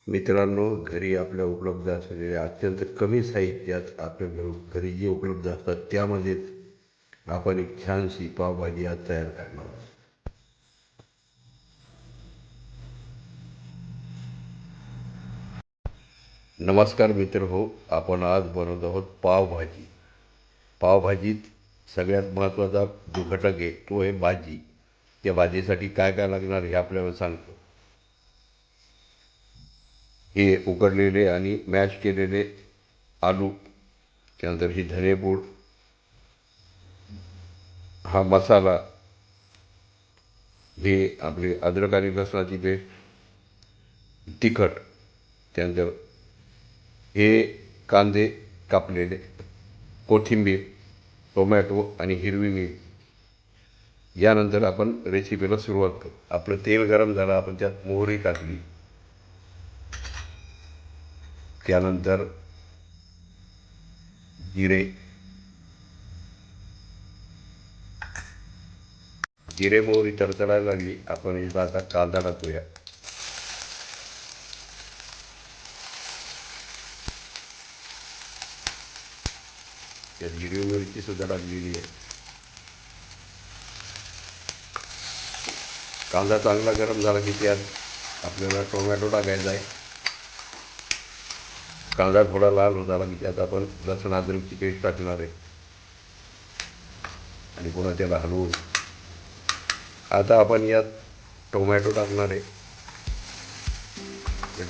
मित्रांनो, घरी आपल्या उपलब्ध असलेल्या अत्यंत कमी साहित्यात आपल्या घरी जे उपलब्ध असतात त्यामध्येच आपण एक छानशी पावभाजी आज तयार करणार आहोत. नमस्कार मित्र हो, आपण आज बनवत आहोत पावभाजी. पावभाजीत सगळ्यात महत्त्वाचा जो घटक आहे तो आहे भाजी. त्या भाजीसाठी काय काय लागणार हे आपल्याला सांगतो. हे उकडलेले आणि मॅश केलेले आलू, त्यानंतर ही धनेपूड, हा मसाला, हे आपले अद्रक आणि लसणाची पेस्ट, तिखट, त्यानंतर हे कांदे कापलेले, कोथिंबीर, टोमॅटो आणि हिरवी मिरची. यानंतर आपण रेसिपीला सुरुवात करू. आपलं तेल गरम झालं, आपण त्यात मोहरी टाकली, त्यानंतर जिरे, मोहरी तडतडायला लागली, आपण इथं आता कांदा टाकूया. त्यात हिरवी मिरची सुद्धा टाकलेली आहे. कांदा चांगला गरम झाला की त्यात आपल्याला टोमॅटो टाकायचा आहे. कांदा थोडा लाल झाला की त्यात आपण लसूण अद्रकची पेस्ट टाकणार आहे आणि पुन्हा त्याला हलवून आता आपण यात टोमॅटो टाकणार आहे.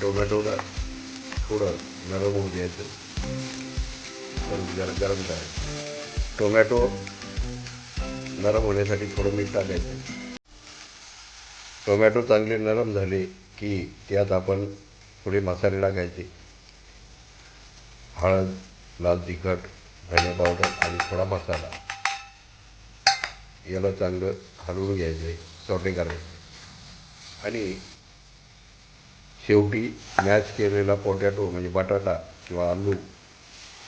टोमॅटोला थोडं नरम होऊ द्यायचं, जरा गरम करायचं. टोमॅटो नरम होण्यासाठी थोडं मीठ टाकायचं. टोमॅटो चांगले नरम झाले की त्यात आपण थोडे मसाले टाकायचे. हळद, लाल तिखट, धने पावडर आणि थोडा मसाला. याला चांगलं हलवून घ्यायचं आहे, सॉटे करायचं. आणि शेवटी मॅश केलेला पोटॅटो म्हणजे बटाटा किंवा आलू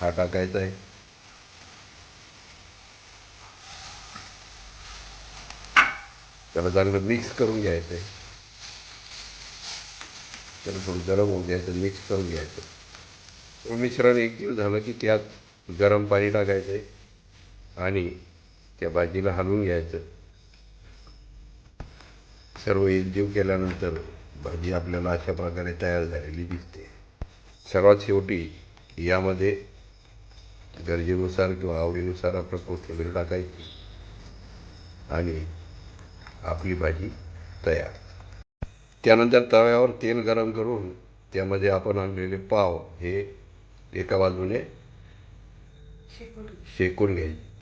हा टाकायचा आहे. त्याला चांगलं मिक्स करून घ्यायचं आहे. त्याला थोडं गरम होऊन द्यायचं, मिक्स करून घ्यायचं. मिश्रण एकजीव झालं की त्यात गरम पाणी टाकायचं आहे आणि त्या भाजीला हलवून घ्यायचं. सर्व एकजीव केल्यानंतर भाजी आपल्याला अशा प्रकारे तयार झालेली दिसते. सर्वात शेवटी यामध्ये गरजेनुसार किंवा आवडीनुसार आपण कोथिंबीर टाकायची आणि आपली भाजी तयार. त्यानंतर तव्यावर तेल गरम करून त्यामध्ये आपण आणलेले पाव हे एका बाजूने शेकून घ्यायचे.